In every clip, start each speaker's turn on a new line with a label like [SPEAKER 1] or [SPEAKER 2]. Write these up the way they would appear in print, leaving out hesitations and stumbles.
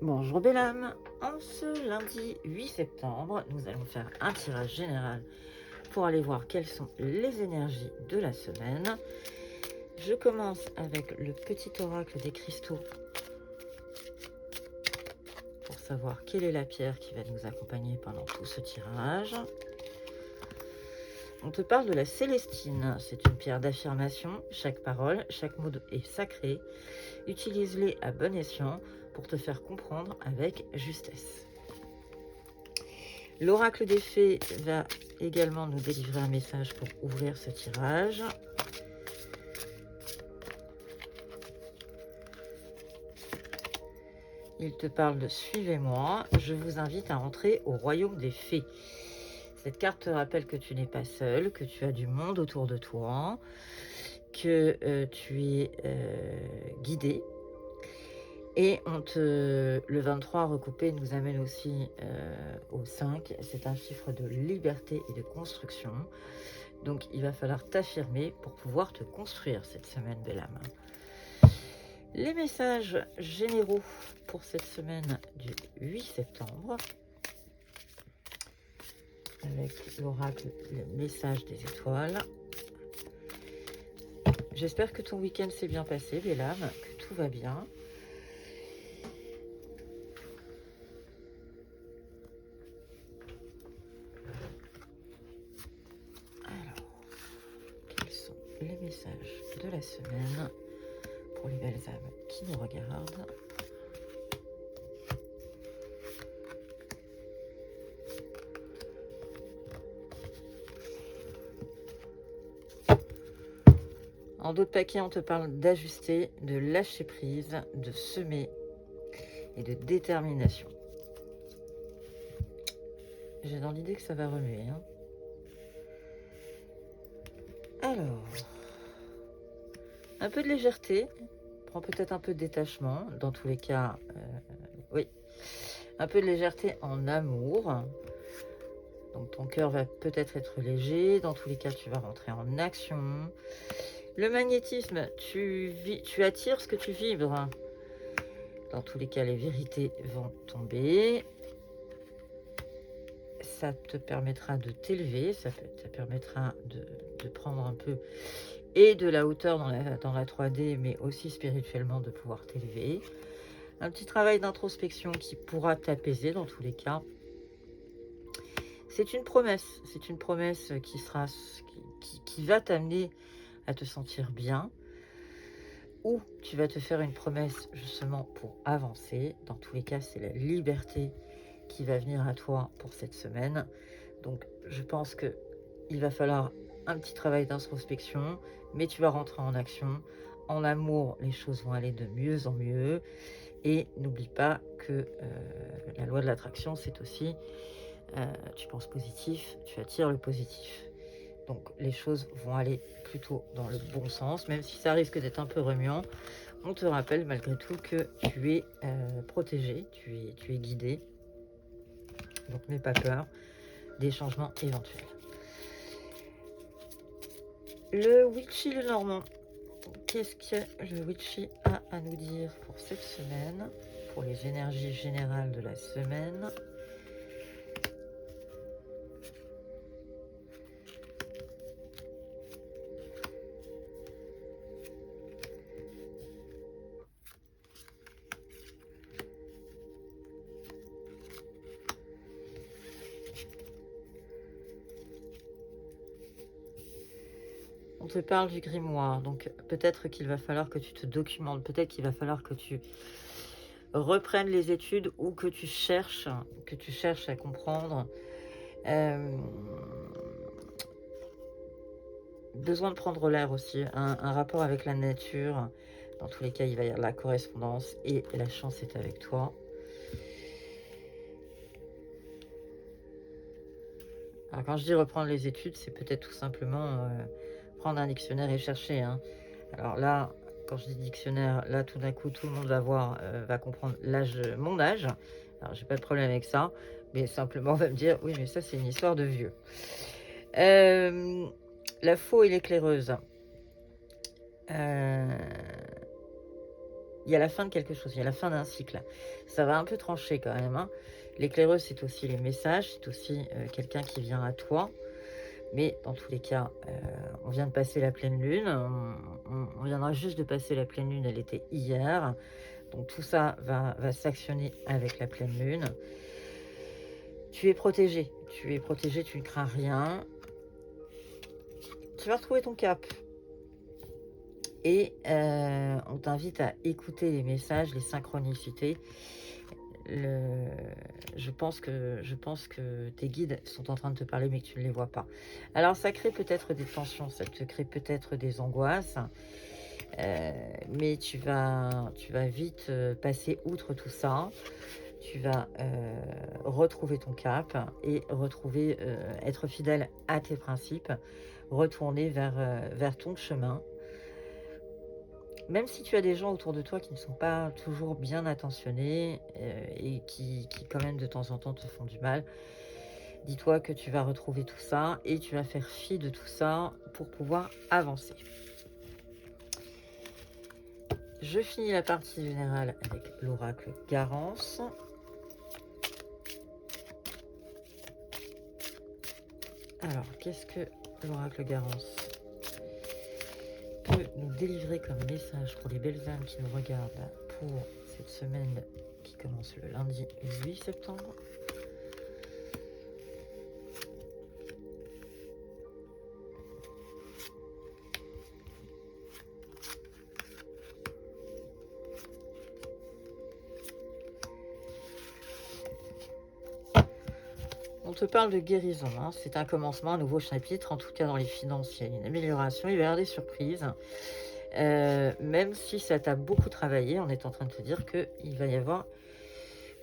[SPEAKER 1] Bonjour belle âme, en ce lundi 8 septembre, nous allons faire un tirage général pour aller voir quelles sont les énergies de la semaine. Je commence avec le petit oracle des cristaux pour savoir quelle est la pierre qui va nous accompagner pendant tout ce tirage. On te parle de la Célestine, c'est une pierre d'affirmation, chaque parole, chaque mot est sacré. Utilise-les à bon escient pour te faire comprendre avec justesse. L'oracle des fées va également nous délivrer un message pour ouvrir ce tirage. Il te parle de suivez-moi, je vous invite à entrer au royaume des fées. Cette carte te rappelle que tu n'es pas seul, que tu as du monde autour de toi, que tu es guidé. Et le 23 recoupé nous amène aussi au 5. C'est un chiffre de liberté et de construction. Donc il va falloir t'affirmer pour pouvoir te construire cette semaine, belle âme. Les messages généraux pour cette semaine du 8 septembre. Avec l'oracle, le message des étoiles. J'espère que ton week-end s'est bien passé, belle âme, que tout va bien. Les messages de la semaine pour les belles âmes qui nous regardent. En d'autres paquets, on te parle d'ajuster, de lâcher prise, de semer et de détermination. J'ai dans l'idée que ça va remuer. Alors, un peu de légèreté, prends peut-être un peu de détachement, dans tous les cas, oui, un peu de légèreté en amour. Donc ton cœur va peut-être être léger, dans tous les cas tu vas rentrer en action. Le magnétisme, tu attires ce que tu vibres. Dans tous les cas, les vérités vont tomber. Ça te permettra de t'élever, ça permettra de prendre un peu et de la hauteur dans la 3D, mais aussi spirituellement de pouvoir t'élever. Un petit travail d'introspection qui pourra t'apaiser dans tous les cas. C'est une promesse qui va t'amener à te sentir bien, ou tu vas te faire une promesse justement pour avancer. Dans tous les cas, c'est la liberté qui va venir à toi pour cette semaine. Donc je pense que il va falloir un petit travail d'introspection, mais tu vas rentrer en action. En amour, les choses vont aller de mieux en mieux. Et n'oublie pas que la loi de l'attraction, c'est aussi tu penses positif, tu attires le positif. Donc les choses vont aller plutôt dans le bon sens, même si ça risque d'être un peu remuant. On te rappelle malgré tout que tu es protégé, tu es guidé. Donc n'aie pas peur des changements éventuels. Le Witchy le Normand, qu'est-ce que le Witchy a à nous dire pour cette semaine, pour les énergies générales de la semaine? On te parle du grimoire, donc peut-être qu'il va falloir que tu te documentes, peut-être qu'il va falloir que tu reprennes les études ou que tu cherches à comprendre. Besoin de prendre l'air aussi, un rapport avec la nature. Dans tous les cas, il va y avoir la correspondance et la chance est avec toi. Alors quand je dis reprendre les études, c'est peut-être tout simplement prendre un dictionnaire et chercher. Alors là, quand je dis dictionnaire, là tout d'un coup, tout le monde va comprendre mon âge. Alors j'ai pas de problème avec ça, mais simplement on va me dire, oui mais ça c'est une histoire de vieux. La faux et l'éclaireuse. il y a la fin de quelque chose, il y a la fin d'un cycle. Ça va un peu trancher quand même, hein. L'éclaireuse, c'est aussi les messages, c'est aussi quelqu'un qui vient à toi. Mais dans tous les cas, on vient de passer la pleine lune. On viendra juste de passer la pleine lune, elle était hier. Donc tout ça va s'actionner avec la pleine lune. Tu es protégé, tu ne crains rien. Tu vas retrouver ton cap. Et on t'invite à écouter les messages, les synchronicités. Je pense que tes guides sont en train de te parler, mais que tu ne les vois pas. Alors, ça crée peut-être des tensions, ça te crée peut-être des angoisses, mais tu vas vite passer outre tout ça. Tu vas retrouver ton cap et retrouver, être fidèle à tes principes, retourner vers ton chemin. Même si tu as des gens autour de toi qui ne sont pas toujours bien attentionnés et qui quand même de temps en temps te font du mal, dis-toi que tu vas retrouver tout ça et tu vas faire fi de tout ça pour pouvoir avancer. Je finis la partie générale avec l'oracle Garance. Alors, qu'est-ce que l'oracle Garance peut nous délivrer comme message pour les belles âmes qui nous regardent pour cette semaine qui commence le lundi 8 septembre? On te parle de guérison, hein. C'est un commencement, un nouveau chapitre, en tout cas dans les finances, il y a une amélioration, il va y avoir des surprises. Même si ça t'a beaucoup travaillé, on est en train de te dire qu'il va y avoir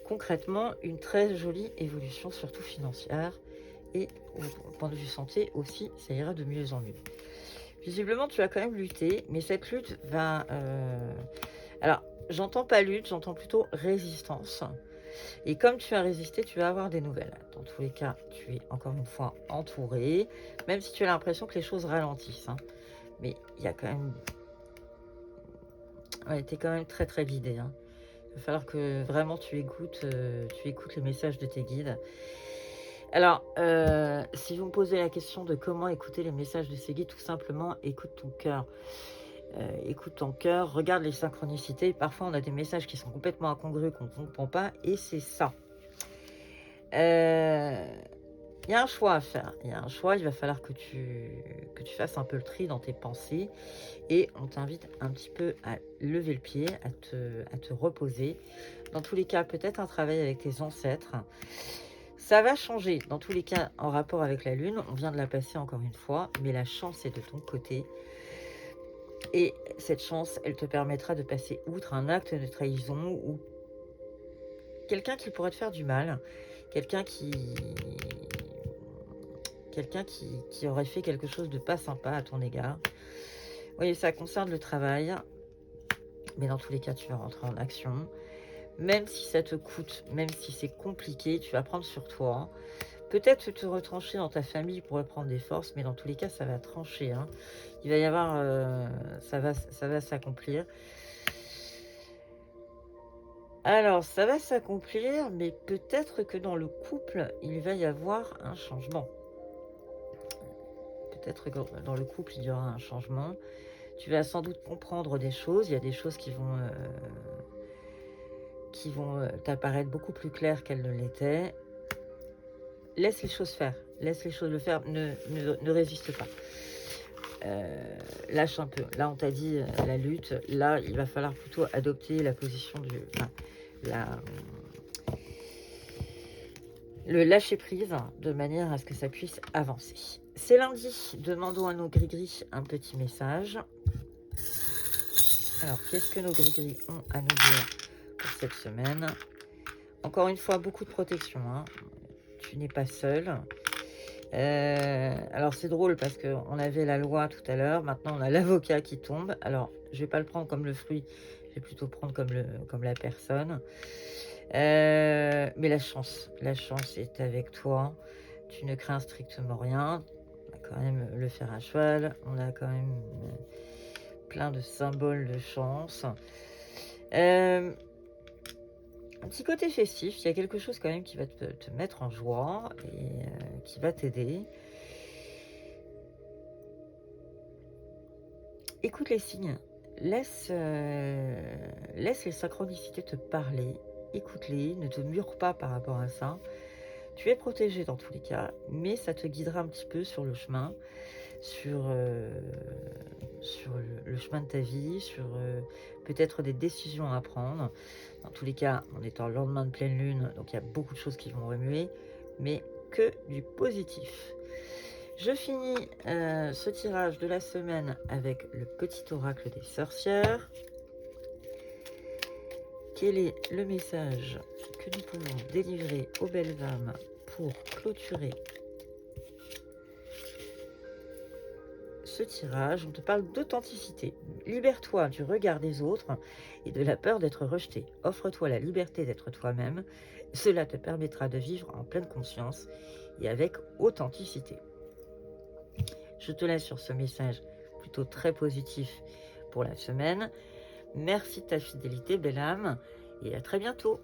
[SPEAKER 1] concrètement une très jolie évolution, surtout financière, et au point de vue santé aussi, ça ira de mieux en mieux. Visiblement, tu as quand même lutté, mais cette lutte va... Alors, j'entends pas lutte, j'entends plutôt résistance. Et comme tu as résisté, tu vas avoir des nouvelles. Dans tous les cas, tu es encore une fois entouré, même si tu as l'impression que les choses ralentissent, hein. Mais il y a quand même... Ouais, tu es quand même très très guidé, hein. Il va falloir que vraiment tu écoutes les messages de tes guides. Alors, si vous me posez la question de comment écouter les messages de ces guides, tout simplement, écoute ton cœur. Écoute ton cœur, regarde les synchronicités. Parfois, on a des messages qui sont complètement incongrus, qu'on ne comprend pas, et c'est ça. Il y a un choix à faire. Il y a un choix, il va falloir que tu fasses un peu le tri dans tes pensées. Et on t'invite un petit peu à lever le pied, à te reposer. Dans tous les cas, peut-être un travail avec tes ancêtres. Ça va changer. Dans tous les cas, en rapport avec la Lune, on vient de la passer encore une fois, mais la chance est de ton côté. Et cette chance, elle te permettra de passer outre un acte de trahison ou quelqu'un qui pourrait te faire du mal, quelqu'un qui aurait fait quelque chose de pas sympa à ton égard. Oui, ça concerne le travail, mais dans tous les cas, tu vas rentrer en action. Même si ça te coûte, même si c'est compliqué, tu vas prendre sur toi. Peut-être te retrancher dans ta famille pour reprendre des forces, mais dans tous les cas, ça va trancher, hein. Il va y avoir... ça va s'accomplir. Alors, ça va s'accomplir, mais peut-être que dans le couple, il va y avoir un changement. Peut-être que dans le couple, il y aura un changement. Tu vas sans doute comprendre des choses. Il y a des choses qui vont t'apparaître beaucoup plus claires qu'elles ne l'étaient. Laisse les choses faire. Laisse les choses le faire. Ne résiste pas. Lâche un peu. Là, on t'a dit la lutte. Là, il va falloir plutôt adopter la position du... le lâcher prise de manière à ce que ça puisse avancer. C'est lundi. Demandons à nos gris-gris un petit message. Alors, qu'est-ce que nos gris-gris ont à nous dire pour cette semaine? Encore une fois, beaucoup de protection, hein. Tu n'es pas seul. Alors, c'est drôle parce qu'on avait la loi tout à l'heure. Maintenant, on a l'avocat qui tombe. Alors, je ne vais pas le prendre comme le fruit. Je vais plutôt prendre comme la personne. Mais la chance est avec toi. Tu ne crains strictement rien. On a quand même le fer à cheval. On a quand même plein de symboles de chance. Un petit côté festif, il y a quelque chose quand même qui va te mettre en joie et qui va t'aider. Écoute les signes, laisse les synchronicités te parler, écoute-les, ne te mure pas par rapport à ça. Tu es protégé dans tous les cas, mais ça te guidera un petit peu sur le chemin, sur le chemin de ta vie, sur peut-être des décisions à prendre. Dans tous les cas, on est en lendemain de pleine lune, donc il y a beaucoup de choses qui vont remuer, mais que du positif. Je finis ce tirage de la semaine avec le petit oracle des sorcières. Quel est le message que nous pouvons délivrer aux belles âmes pour clôturer ce tirage? On te parle d'authenticité. Libère-toi du regard des autres et de la peur d'être rejeté. Offre-toi la liberté d'être toi-même. Cela te permettra de vivre en pleine conscience et avec authenticité. Je te laisse sur ce message plutôt très positif pour la semaine. Merci de ta fidélité, belle âme, et à très bientôt.